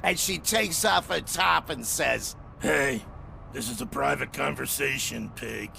And she takes off her top and says, Hey, this is a private conversation, pig.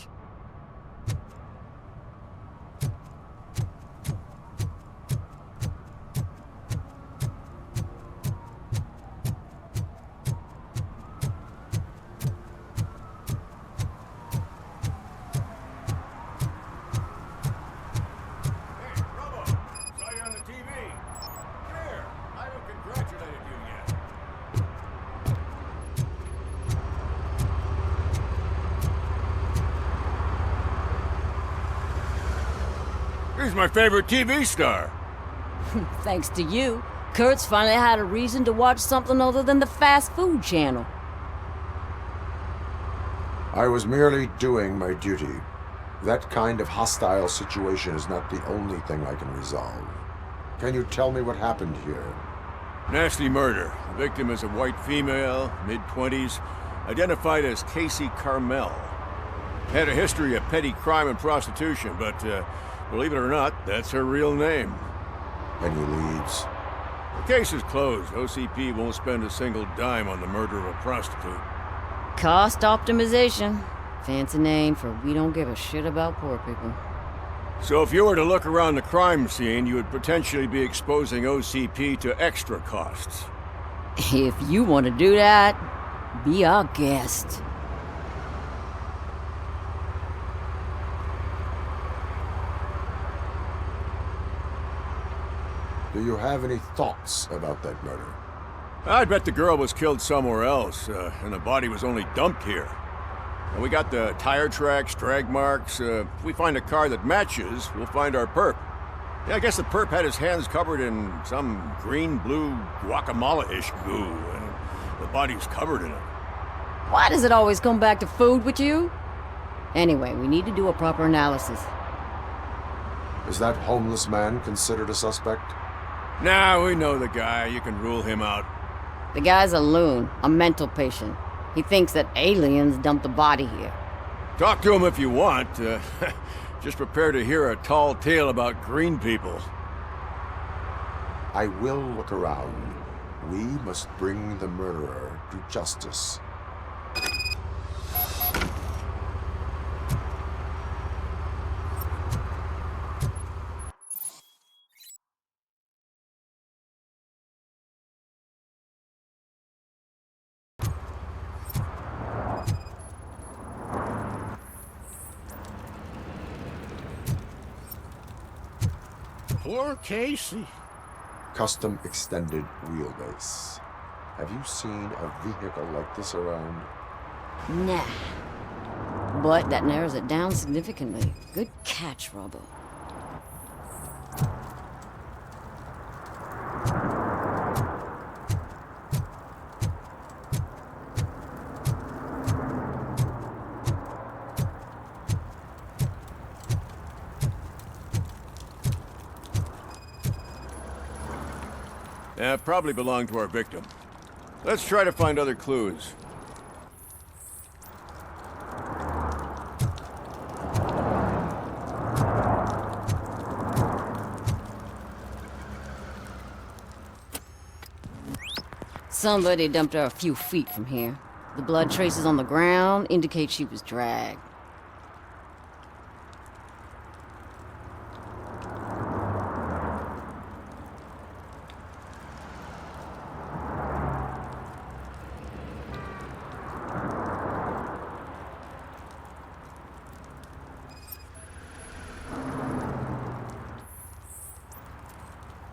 He's my favorite TV star. Thanks to you, Kurt's finally had a reason to watch something other than the fast food channel. I was merely doing my duty. That kind of hostile situation is not the only thing I can resolve. Can you tell me what happened here? Nasty murder. The victim is a white female, mid-20s, identified as Casey Carmel. Had a history of petty crime and prostitution, but believe it or not, that's her real name. Any leads? The case is closed. OCP won't spend a single dime on the murder of a prostitute. Cost optimization. Fancy name for we don't give a shit about poor people. So if you were to look around the crime scene, you would potentially be exposing OCP to extra costs. If you want to do that, be our guest. Do you have any thoughts about that murder? I'd bet the girl was killed somewhere else, and the body was only dumped here. And we got the tire tracks, drag marks. If we find a car that matches, we'll find our perp. Yeah, I guess the perp had his hands covered in some green-blue guacamole-ish goo, and the body's covered in it. Why does it always come back to food with you? Anyway, we need to do a proper analysis. Is that homeless man considered a suspect? Nah, we know the guy. You can rule him out. The guy's a loon, a mental patient. He thinks that aliens dumped the body here. Talk to him if you want. Just prepare to hear a tall tale about green people. I will look around. We must bring the murderer to justice. Poor Casey. Custom extended wheelbase. Have you seen a vehicle like this around? Nah. But that narrows it down significantly. Good catch, Robo. Probably belonged to our victim. Let's try to find other clues. Somebody dumped her a few feet from here. The blood traces on the ground indicate she was dragged.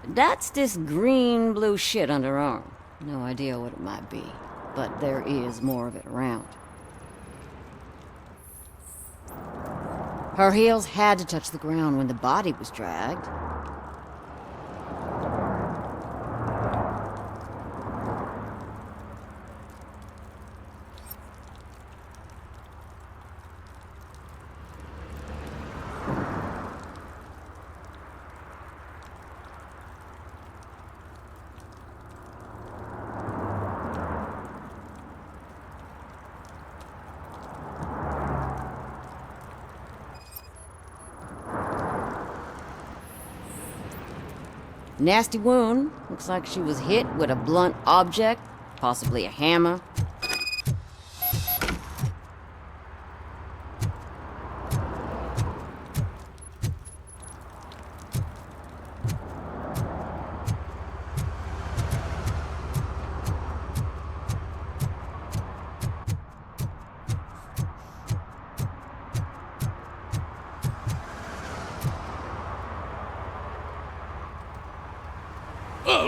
That's this green-blue shit under her arm. No idea what it might be, but there is more of it around. Her heels had to touch the ground when the body was dragged. Nasty wound. Looks like she was hit with a blunt object, possibly a hammer.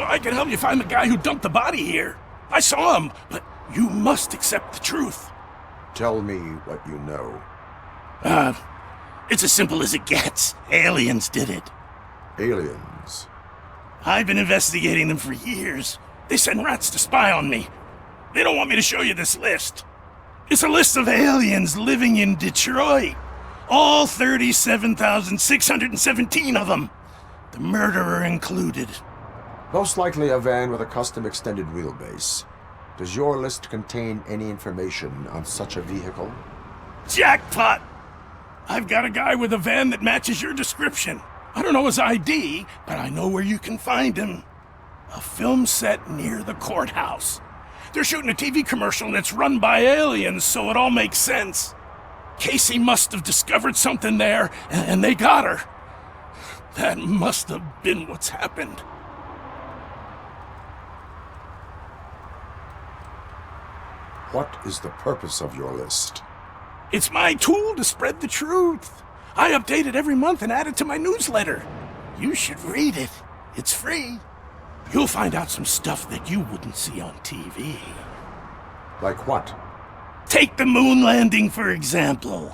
I can help you find the guy who dumped the body here. I saw him, but you must accept the truth. Tell me what you know. It's as simple as it gets. Aliens did it. Aliens. I've been investigating them for years. They send rats to spy on me. They don't want me to show you this list. It's a list of aliens living in Detroit. All 37,617 of them. The murderer included. Most likely a van with a custom extended wheelbase. Does your list contain any information on such a vehicle? Jackpot! I've got a guy with a van that matches your description. I don't know his ID, but I know where you can find him. A film set near the courthouse. They're shooting a TV commercial and it's run by aliens, so it all makes sense. Casey must have discovered something there, and they got her. That must have been what's happened. What is the purpose of your list? It's my tool to spread the truth. I update it every month and add it to my newsletter. You should read it. It's free. You'll find out some stuff that you wouldn't see on TV. Like what? Take the moon landing, for example.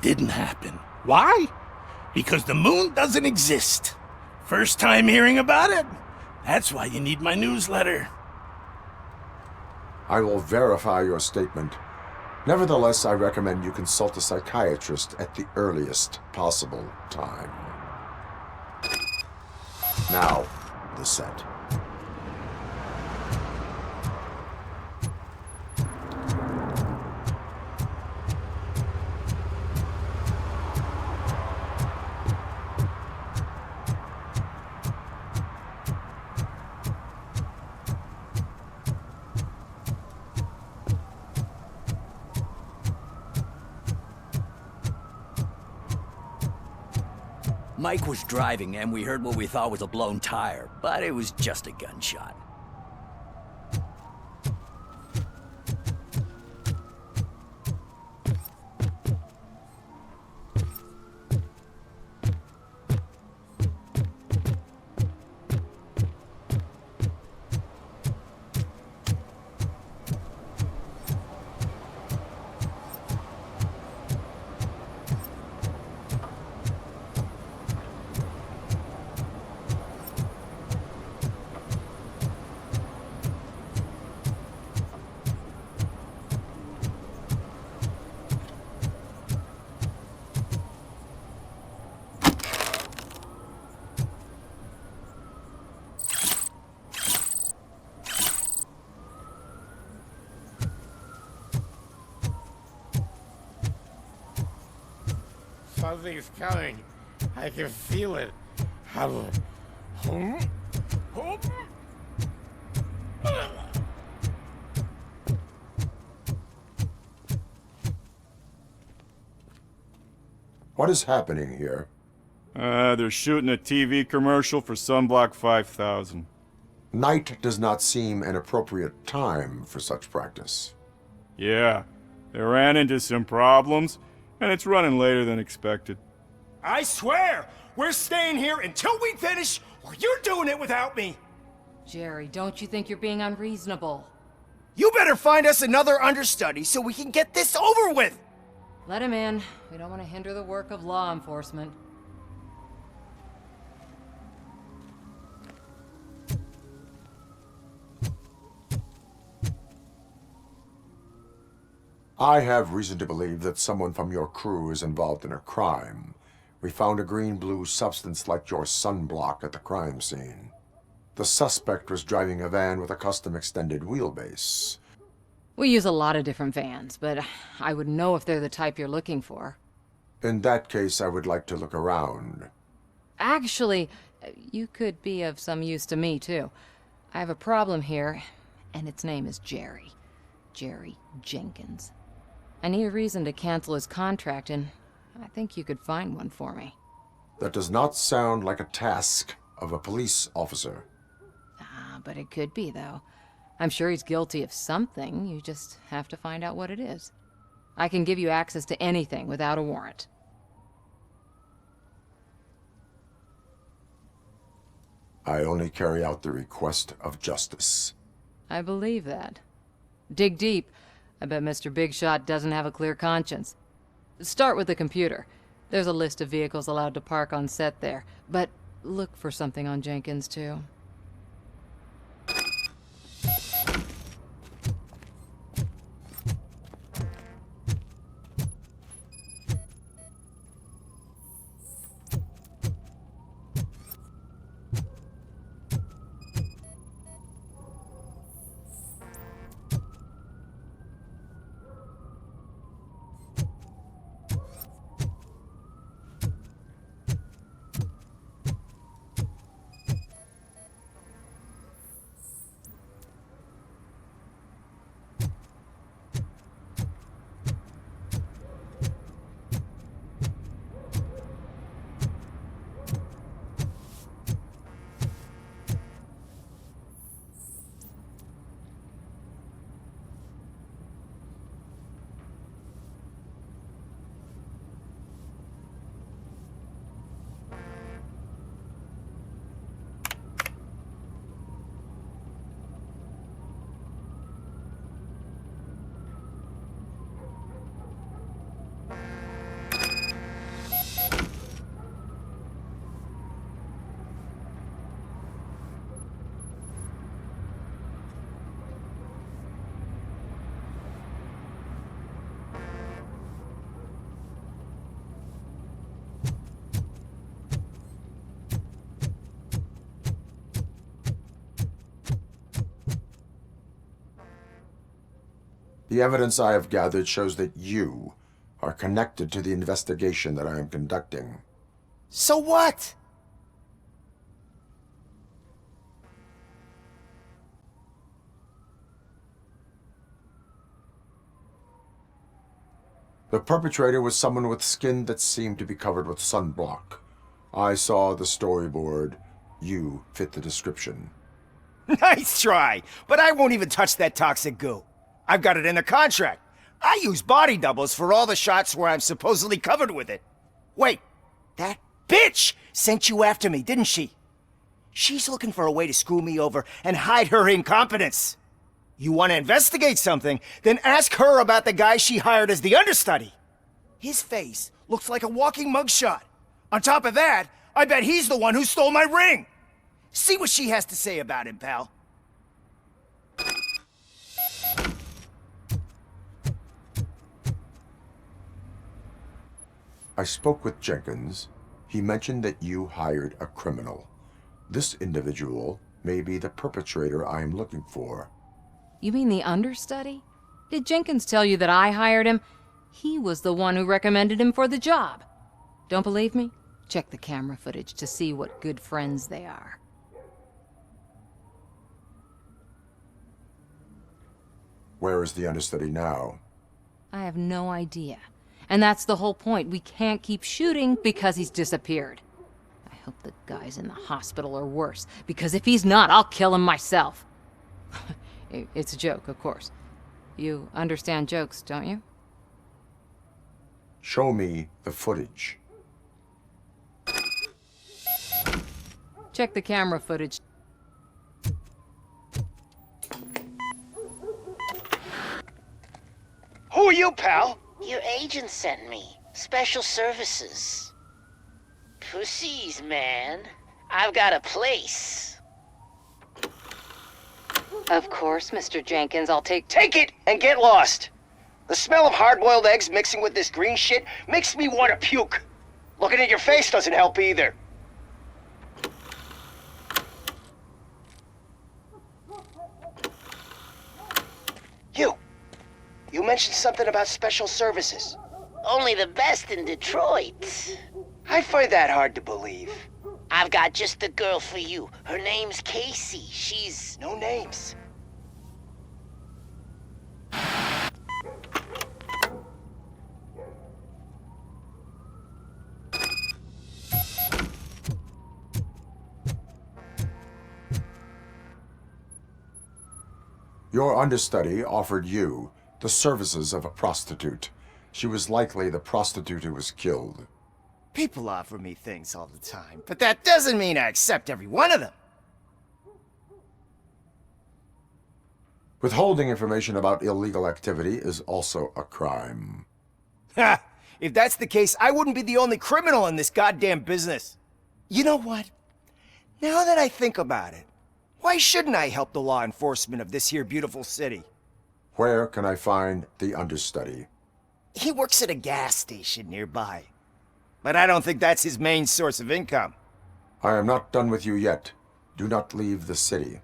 Didn't happen. Why? Because the moon doesn't exist. First time hearing about it? That's why you need my newsletter. I will verify your statement. Nevertheless, I recommend you consult a psychiatrist at the earliest possible time. Now, the set. Mike was driving, and we heard what we thought was a blown tire, but it was just a gunshot. Something's coming. I can feel it. What is happening here? They're shooting a TV commercial for Sunblock 5000. Night does not seem an appropriate time for such practice. Yeah, they ran into some problems, and it's running later than expected. I swear, we're staying here until we finish, or you're doing it without me. Jerry, don't you think you're being unreasonable? You better find us another understudy so we can get this over with. Let him in. We don't want to hinder the work of law enforcement. I have reason to believe that someone from your crew is involved in a crime. We found a green-blue substance like your sunblock at the crime scene. The suspect was driving a van with a custom extended wheelbase. We use a lot of different vans, but I wouldn't know if they're the type you're looking for. In that case, I would like to look around. Actually, You could be of some use to me, too. I have a problem here, and its name is Jerry. Jerry Jenkins. I need a reason to cancel his contract, and I think you could find one for me. That does not sound like a task of a police officer. But it could be, though. I'm sure he's guilty of something. You just have to find out what it is. I can give you access to anything without a warrant. I only carry out the request of justice. I believe that. Dig deep. I bet Mr. Big Shot doesn't have a clear conscience. Start with the computer. There's a list of vehicles allowed to park on set there. But look for something on Jenkins, too. The evidence I have gathered shows that you are connected to the investigation that I am conducting. So what? The perpetrator was someone with skin that seemed to be covered with sunblock. I saw the storyboard. You fit the description. Nice try, but I won't even touch that toxic goo. I've got it in the contract. I use body doubles for all the shots where I'm supposedly covered with it. Wait, that bitch sent you after me, didn't she? She's looking for a way to screw me over and hide her incompetence. You want to investigate something, then ask her about the guy she hired as the understudy. His face looks like a walking mugshot. On top of that, I bet he's the one who stole my ring. See what she has to say about him, pal. I spoke with Jenkins. He mentioned that you hired a criminal. This individual may be the perpetrator I am looking for. You mean the understudy? Did Jenkins tell you that I hired him? He was the one who recommended him for the job. Don't believe me? Check the camera footage to see what good friends they are. Where is the understudy now? I have no idea. And that's the whole point. We can't keep shooting because he's disappeared. I hope the guy's in the hospital or worse, because if he's not, I'll kill him myself. It's a joke, of course. You understand jokes, don't you? Show me the footage. Check the camera footage. Who are you, pal? Your agent sent me. Special services. Pussies, man. I've got a place. Of course, Mr. Jenkins, I'll take Take it and get lost. The smell of hard-boiled eggs mixing with this green shit makes me want to puke. Looking at your face doesn't help either. You mentioned something about special services. Only the best in Detroit. I find that hard to believe. I've got just the girl for you. Her name's Casey. She's... No names. Your understudy offered you the services of a prostitute. She was likely the prostitute who was killed. People offer me things all the time, but that doesn't mean I accept every one of them. Withholding information about illegal activity is also a crime. Ha! If that's the case, I wouldn't be the only criminal in this goddamn business. You know what? Now that I think about it, why shouldn't I help the law enforcement of this here beautiful city? Where can I find the understudy? He works at a gas station nearby. But I don't think that's his main source of income. I am not done with you yet. Do not leave the city.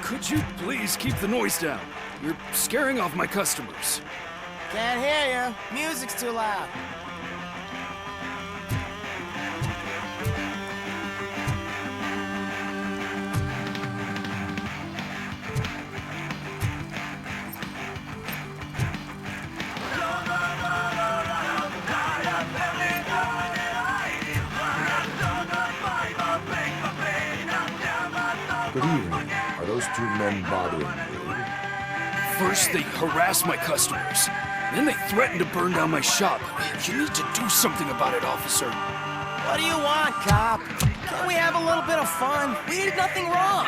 Could you please keep the noise down? You're scaring off my customers. Can't hear you. Music's too loud. Good evening. Are those two men bothering you? First, they harass my customers. Then they threaten to burn down my shop. You need to do something about it, officer. What do you want, cop? Can't we have a little bit of fun? We did nothing wrong.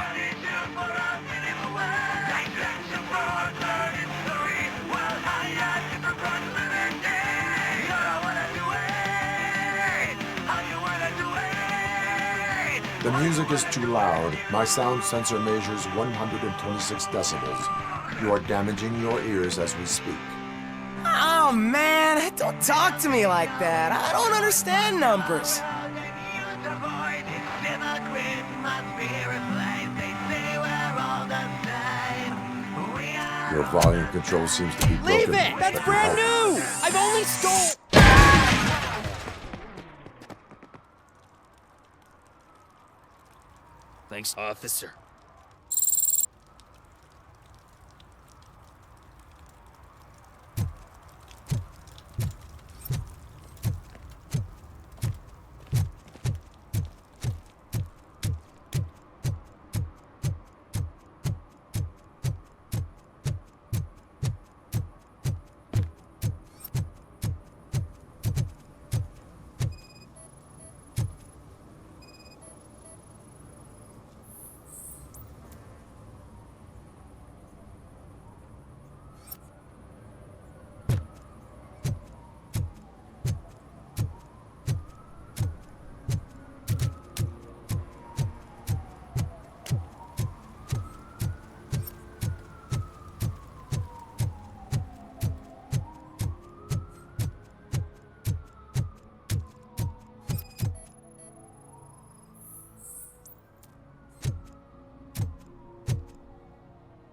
The music is too loud. My sound sensor measures 126 decibels. You are damaging your ears as we speak. Oh, man. Don't talk to me like that. I don't understand numbers. Your volume control seems to be broken. Leave it! That's brand new! I've only stole... Thanks, officer.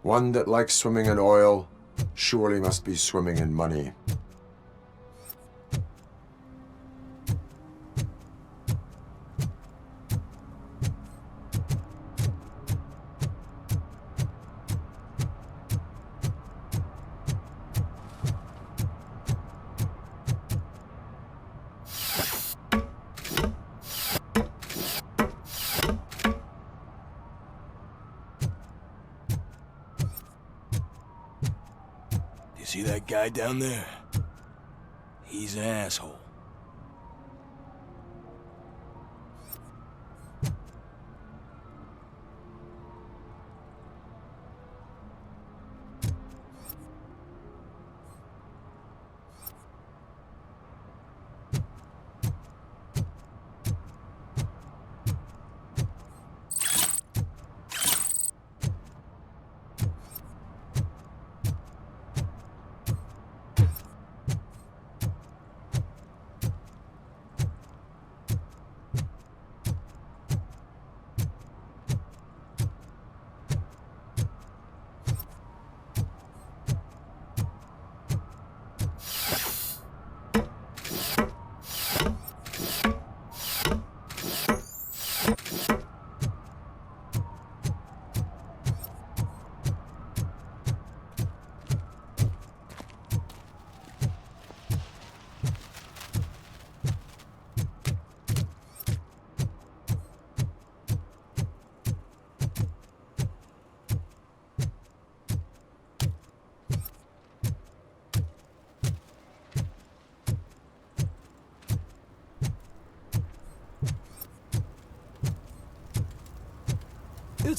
One that likes swimming in oil surely must be swimming in money. See that guy down there? He's an asshole.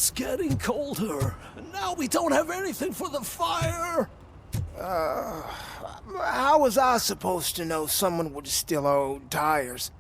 It's getting colder, and now we don't have anything for the fire. How was I supposed to know someone would steal our old tires?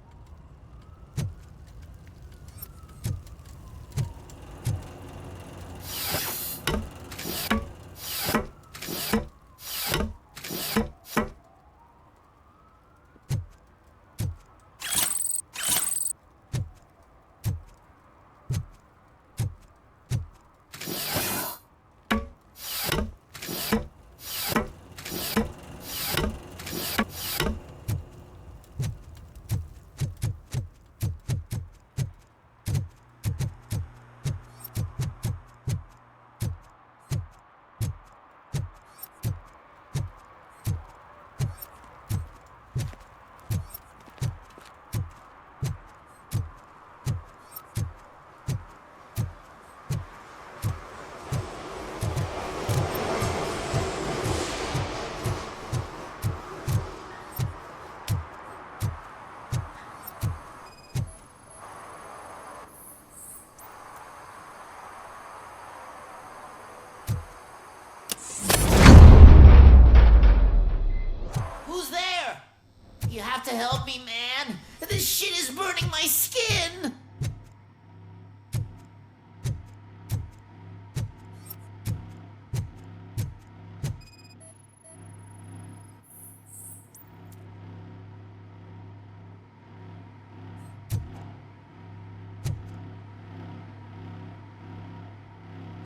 Who's there? You have to help me, man. This shit is burning my skin.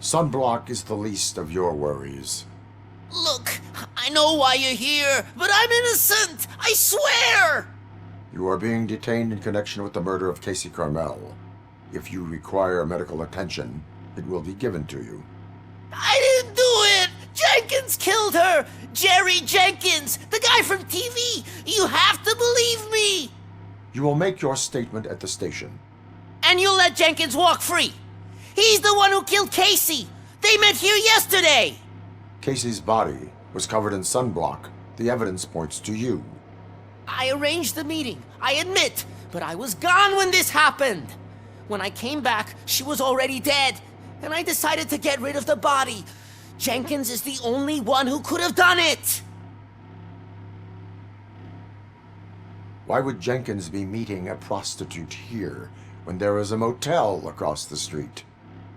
Sunblock is the least of your worries. Look, I know why you're here, but I'm innocent. I swear. You are being detained in connection with the murder of Casey Carmel. If you require medical attention, it will be given to you. I didn't do it. Jenkins killed her. Jerry Jenkins, the guy from TV. You have to believe me. You will make your statement at the station. And you'll let Jenkins walk free. He's the one who killed Casey. They met here yesterday. Casey's body was covered in sunblock. The evidence points to you. I arranged the meeting, I admit, but I was gone when this happened. When I came back, she was already dead, and I decided to get rid of the body. Jenkins is the only one who could have done it. Why would Jenkins be meeting a prostitute here when there is a motel across the street?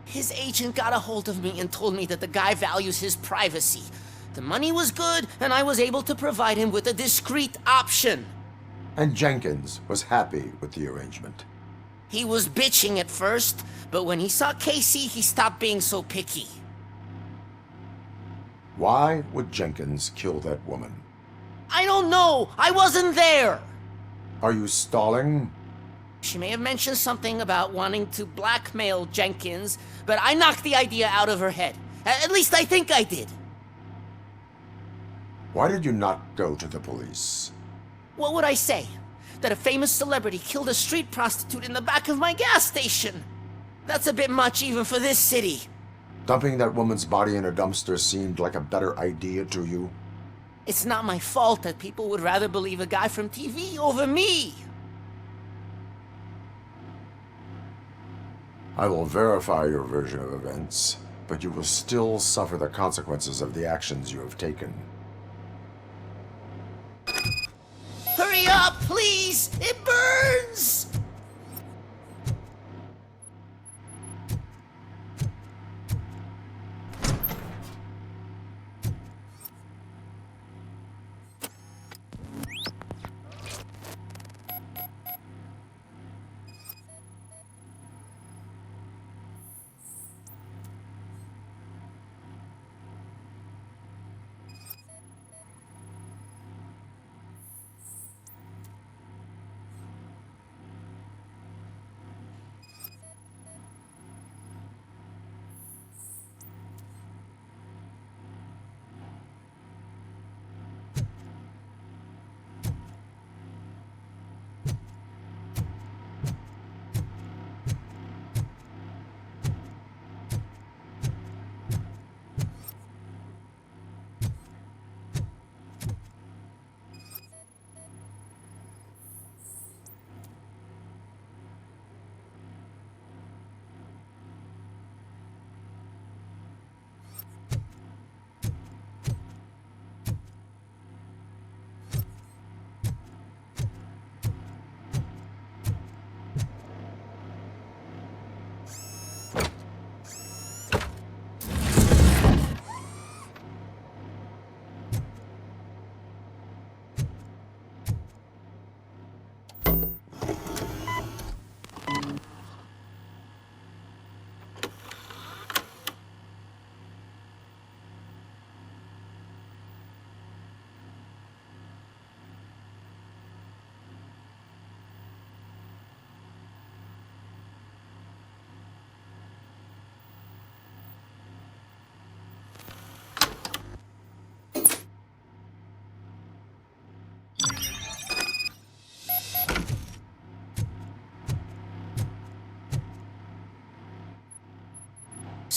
His agent got a hold of me and told me that the guy values his privacy. The money was good, and I was able to provide him with a discreet option. And Jenkins was happy with the arrangement. He was bitching at first, but when he saw Casey, he stopped being so picky. Why would Jenkins kill that woman? I don't know. I wasn't there. Are you stalling? She may have mentioned something about wanting to blackmail Jenkins, but I knocked the idea out of her head. At least I think I did. Why did you not go to the police? What would I say? That a famous celebrity killed a street prostitute in the back of my gas station? That's a bit much even for this city. Dumping that woman's body in a dumpster seemed like a better idea to you? It's not my fault that people would rather believe a guy from TV over me. I will verify your version of events, but you will still suffer the consequences of the actions you have taken. Hurry up, please! It burns!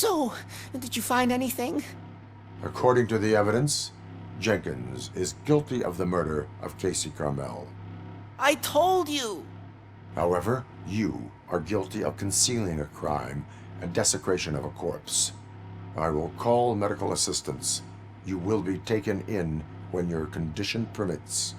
So, did you find anything? According to the evidence, Jenkins is guilty of the murder of Casey Carmel. I told you! However, you are guilty of concealing a crime and desecration of a corpse. I will call medical assistance. You will be taken in when your condition permits.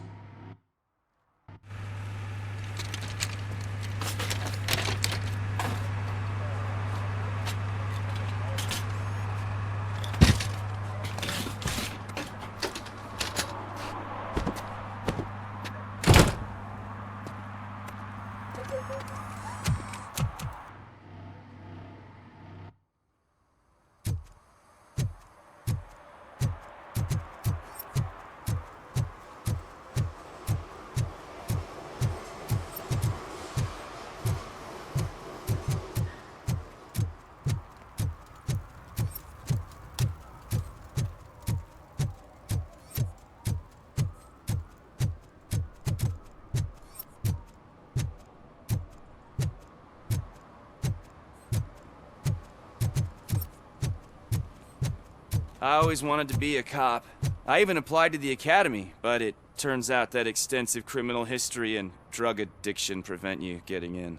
I always wanted to be a cop. I even applied to the academy, but it turns out that extensive criminal history and drug addiction prevent you getting in.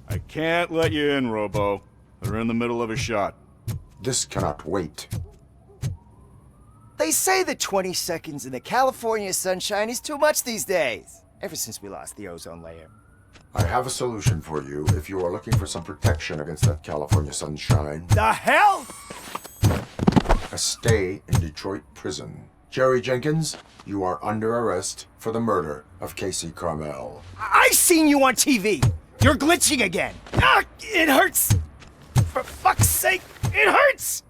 I can't let you in, Robo. They're in the middle of a shot. This cannot wait. They say that 20 seconds in the California sunshine is too much these days. Ever since we lost the ozone layer. I have a solution for you if you are looking for some protection against that California sunshine. The hell? A stay in Detroit prison. Jerry Jenkins, you are under arrest for the murder of Casey Carmel. I seen you on TV. You're glitching again. Ah, it hurts. For fuck's sake, it hurts.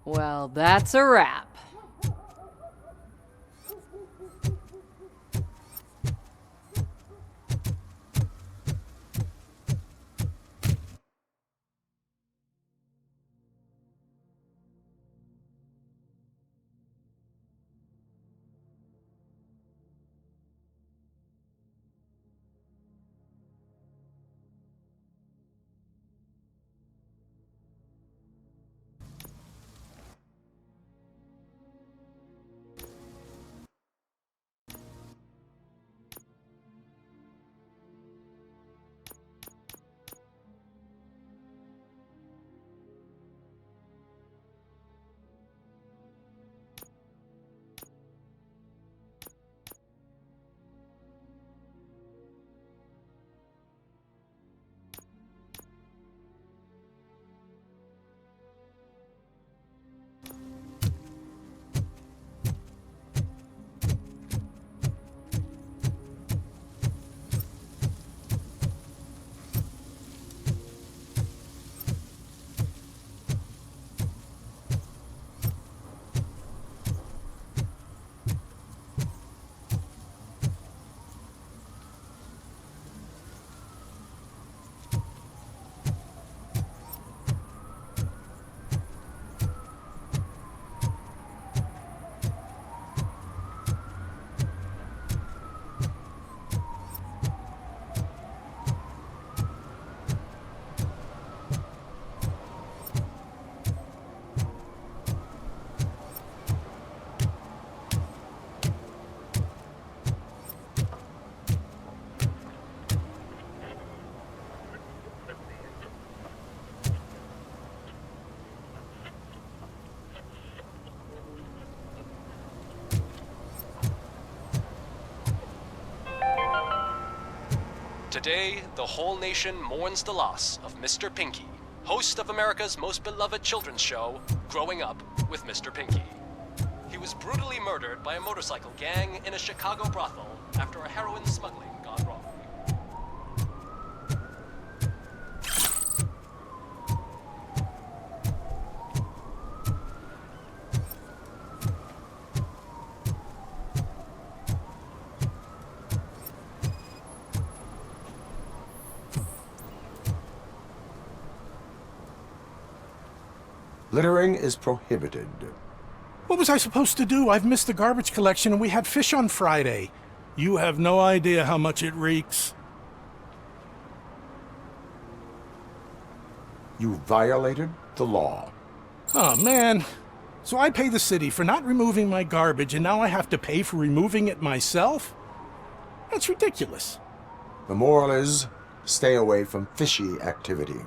Well, that's a wrap. Today, the whole nation mourns the loss of Mr. Pinky, host of America's most beloved children's show, Growing Up with Mr. Pinky. He was brutally murdered by a motorcycle gang in a Chicago brothel after a heroin smuggling gone wrong. Littering is prohibited. What was I supposed to do? I've missed the garbage collection and we had fish on Friday. You have no idea how much it reeks. You violated the law. Oh, man. So I pay the city for not removing my garbage and now I have to pay for removing it myself? That's ridiculous. The moral is, stay away from fishy activity.